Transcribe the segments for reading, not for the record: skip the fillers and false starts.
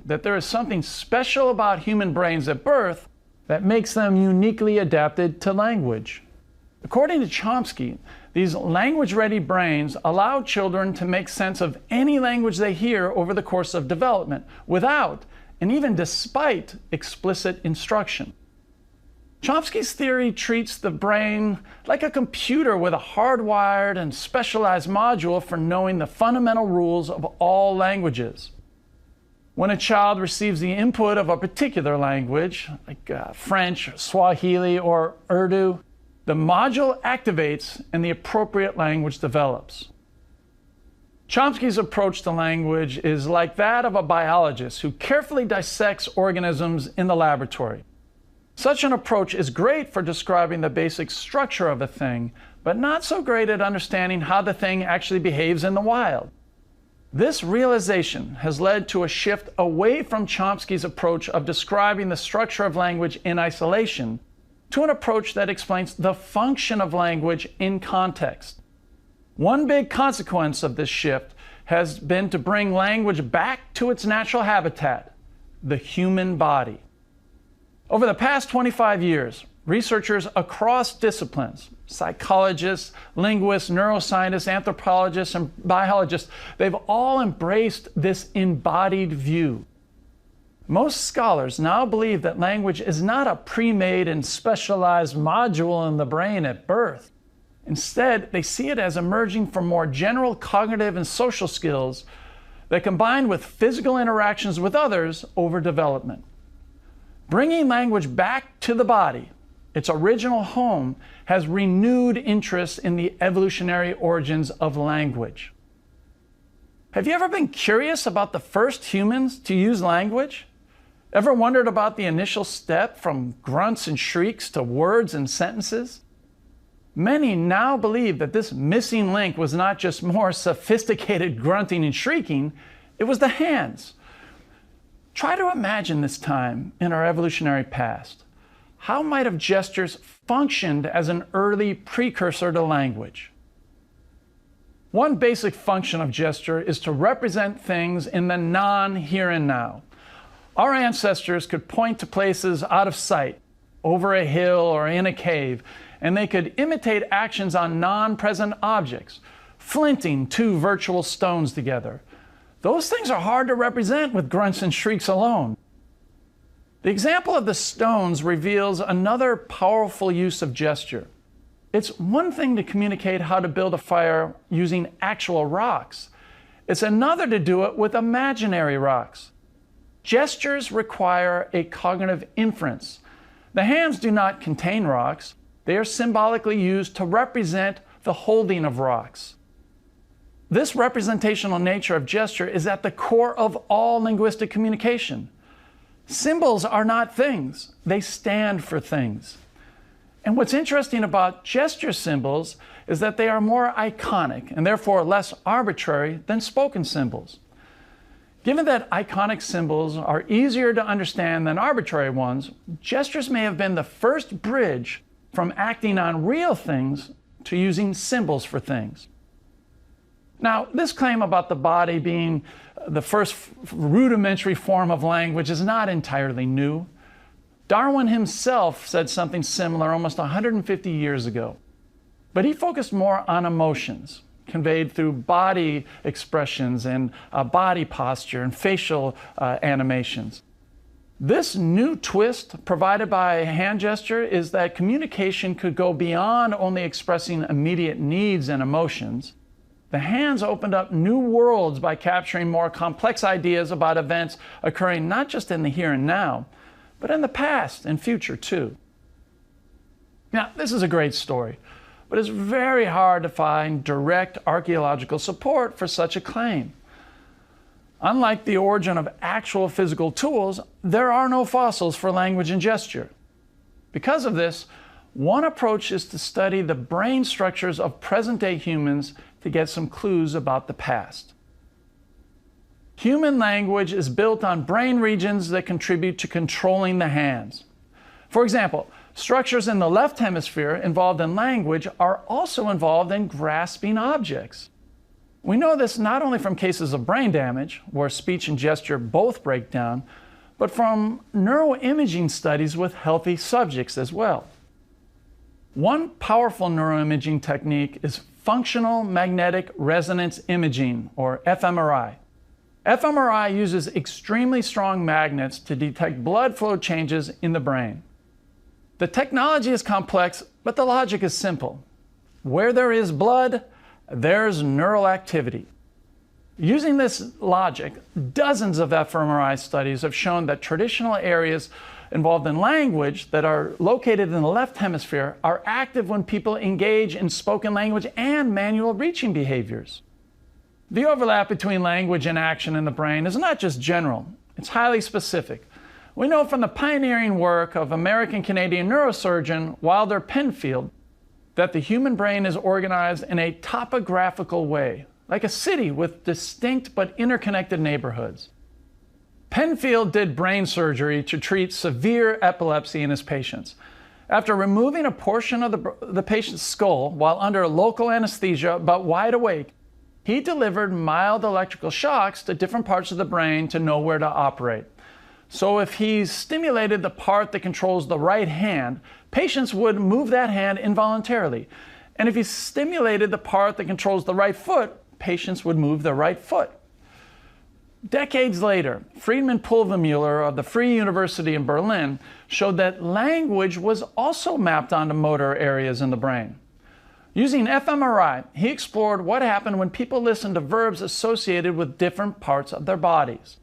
that there is something special about human brains at birth that makes them uniquely adapted to language. According to Chomsky, these language-ready brains allow children to make sense of any language they hear over the course of development without, and even despite, explicit instruction. Chomsky's theory treats the brain like a computer with a hardwired and specialized module for knowing the fundamental rules of all languages. When a child receives the input of a particular language, like French, Swahili, or Urdu, the module activates and the appropriate language develops. Chomsky's approach to language is like that of a biologist who carefully dissects organisms in the laboratory. Such an approach is great for describing the basic structure of a thing, but not so great at understanding how the thing actually behaves in the wild. This realization has led to a shift away from Chomsky's approach of describing the structure of language in isolation to an approach that explains the function of language in context. One big consequence of this shift has been to bring language back to its natural habitat, the human body. Over the past 25 years, researchers across disciplines, psychologists, linguists, neuroscientists, anthropologists, and biologists, they've all embraced this embodied view. Most scholars now believe that language is not a pre-made and specialized module in the brain at birth. Instead, they see it as emerging from more general cognitive and social skills that combine with physical interactions with others over development. Bringing language back to the body, its original home, has renewed interest in the evolutionary origins of language. Have you ever been curious about the first humans to use language? Ever wondered about the initial step from grunts and shrieks to words and sentences? Many now believe that this missing link was not just more sophisticated grunting and shrieking, it was the hands. Try to imagine this time in our evolutionary past. How might have gestures functioned as an early precursor to language? One basic function of gesture is to represent things in the non-here and now. Our ancestors could point to places out of sight, over a hill or in a cave, and they could imitate actions on non-present objects, flinting two virtual stones together. Those things are hard to represent with grunts and shrieks alone. The example of the stones reveals another powerful use of gesture. It's one thing to communicate how to build a fire using actual rocks. It's another to do it with imaginary rocks. Gestures require a cognitive inference. The hands do not contain rocks. They are symbolically used to represent the holding of rocks. This representational nature of gesture is at the core of all linguistic communication. Symbols are not things. They stand for things. And what's interesting about gesture symbols is that they are more iconic and therefore less arbitrary than spoken symbols. Given that iconic symbols are easier to understand than arbitrary ones, gestures may have been the first bridge from acting on real things to using symbols for things. Now, this claim about the body being the first rudimentary form of language is not entirely new. Darwin himself said something similar almost 150 years ago, but he focused more on emotions, conveyed through body expressions and body posture and facial animations. This new twist provided by a hand gesture is that communication could go beyond only expressing immediate needs and emotions. The hands opened up new worlds by capturing more complex ideas about events occurring not just in the here and now, but in the past and future too. Now, this is a great story, but it's very hard to find direct archaeological support for such a claim. Unlike the origin of actual physical tools, there are no fossils for language and gesture. Because of this, one approach is to study the brain structures of present-day humans to get some clues about the past. Human language is built on brain regions that contribute to controlling the hands. For example, structures in the left hemisphere involved in language are also involved in grasping objects. We know this not only from cases of brain damage, where speech and gesture both break down, but from neuroimaging studies with healthy subjects as well. One powerful neuroimaging technique is functional magnetic resonance imaging, or fMRI. fMRI uses extremely strong magnets to detect blood flow changes in the brain. The technology is complex, but the logic is simple. Where there is blood, there's neural activity. Using this logic, dozens of fMRI studies have shown that traditional areas involved in language that are located in the left hemisphere are active when people engage in spoken language and manual reaching behaviors. The overlap between language and action in the brain is not just general, it's highly specific. We know from the pioneering work of American-Canadian neurosurgeon Wilder Penfield that the human brain is organized in a topographical way, like a city with distinct but interconnected neighborhoods. Penfield did brain surgery to treat severe epilepsy in his patients. After removing a portion of the patient's skull while under local anesthesia but wide awake, he delivered mild electrical shocks to different parts of the brain to know where to operate. So if he stimulated the part that controls the right hand, patients would move that hand involuntarily. And if he stimulated the part that controls the right foot, patients would move their right foot. Decades later, Friedman Pulvermuller of the Free University in Berlin showed that language was also mapped onto motor areas in the brain. Using fMRI, he explored what happened when people listened to verbs associated with different parts of their bodies.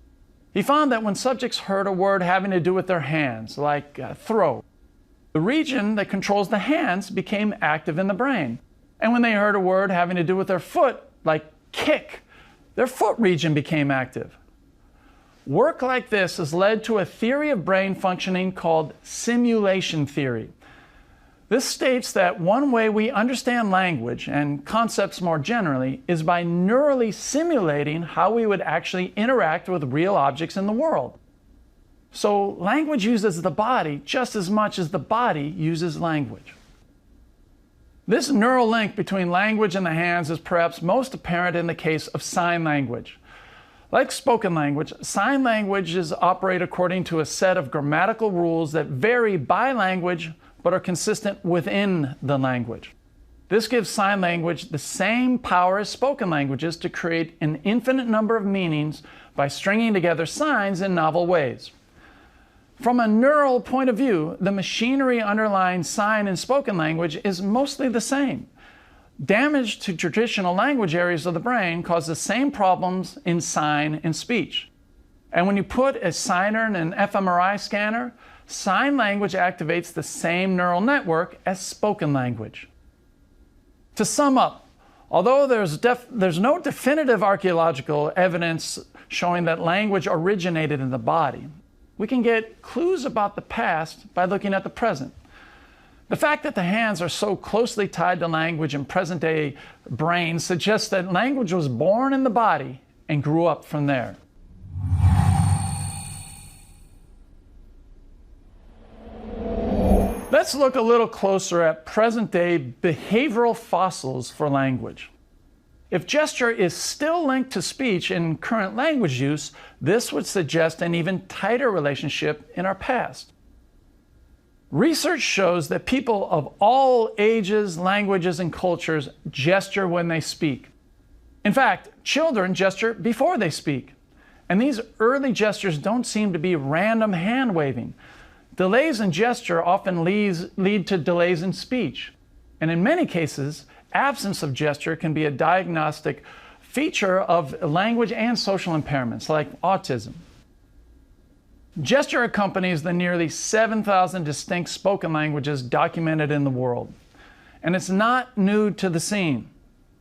He found that when subjects heard a word having to do with their hands, like throw, the region that controls the hands became active in the brain. And when they heard a word having to do with their foot, like kick, their foot region became active. Work like this has led to a theory of brain functioning called simulation theory. This states that one way we understand language and concepts more generally is by neurally simulating how we would actually interact with real objects in the world. So language uses the body just as much as the body uses language. This neural link between language and the hands is perhaps most apparent in the case of sign language. Like spoken language, sign languages operate according to a set of grammatical rules that vary by language but are consistent within the language. This gives sign language the same power as spoken languages to create an infinite number of meanings by stringing together signs in novel ways. From a neural point of view, the machinery underlying sign and spoken language is mostly the same. Damage to traditional language areas of the brain cause the same problems in sign and speech. And when you put a signer in an fMRI scanner, sign language activates the same neural network as spoken language. To sum up, although there's no definitive archaeological evidence showing that language originated in the body, we can get clues about the past by looking at the present. The fact that the hands are so closely tied to language in present-day brains suggests that language was born in the body and grew up from there. Let's look a little closer at present-day behavioral fossils for language. If gesture is still linked to speech in current language use, this would suggest an even tighter relationship in our past. Research shows that people of all ages, languages, and cultures gesture when they speak. In fact, children gesture before they speak. And these early gestures don't seem to be random hand waving. Delays in gesture often lead to delays in speech. And in many cases, absence of gesture can be a diagnostic feature of language and social impairments like autism. Gesture accompanies the nearly 7,000 distinct spoken languages documented in the world. And it's not new to the scene.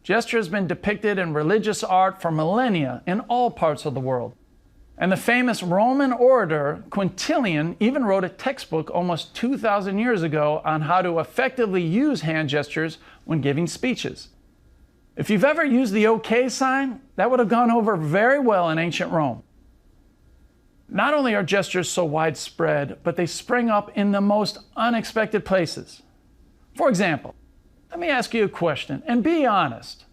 Gesture has been depicted in religious art for millennia in all parts of the world. And the famous Roman orator Quintilian even wrote a textbook almost 2,000 years ago on how to effectively use hand gestures when giving speeches. If you've ever used the OK sign, that would have gone over very well in ancient Rome. Not only are gestures so widespread, but they spring up in the most unexpected places. For example, let me ask you a question, and be honest.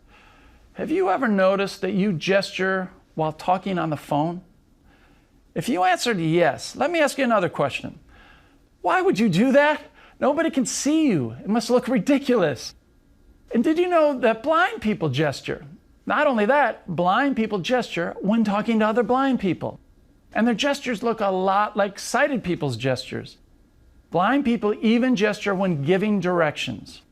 Have you ever noticed that you gesture while talking on the phone? If you answered yes, let me ask you another question. Why would you do that? Nobody can see you. It must look ridiculous. And did you know that blind people gesture? Not only that, blind people gesture when talking to other blind people. And their gestures look a lot like sighted people's gestures. Blind people even gesture when giving directions.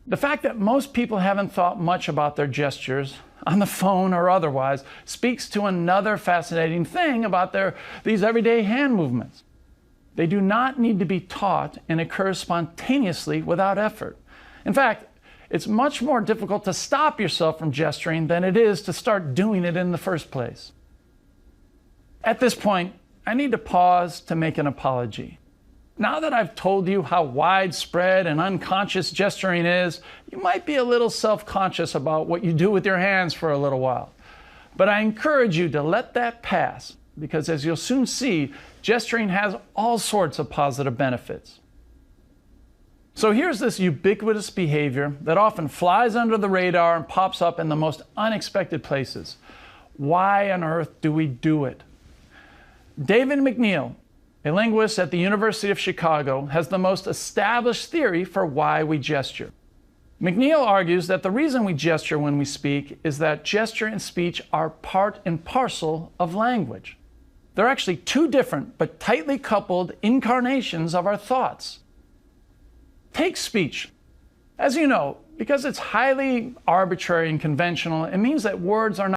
The fact that most people haven't thought much about their gestures, on the phone or otherwise, speaks to another fascinating thing about these everyday hand movements. They do not need to be taught and occur spontaneously without effort. In fact, it's much more difficult to stop yourself from gesturing than it is to start doing it in the first place. At this point, I need to pause to make an apology. Now that I've told you how widespread and unconscious gesturing is, you might be a little self-conscious about what you do with your hands for a little while. But I encourage you to let that pass, because as you'll soon see, gesturing has all sorts of positive benefits. So here's this ubiquitous behavior that often flies under the radar and pops up in the most unexpected places. Why on earth do we do it? David McNeil, a linguist at the University of Chicago, has the most established theory for why we gesture. McNeil argues that the reason we gesture when we speak is that gesture and speech are part and parcel of language. They're actually two different but tightly coupled incarnations of our thoughts. Take speech. As you know, because it's highly arbitrary and conventional, it means that words are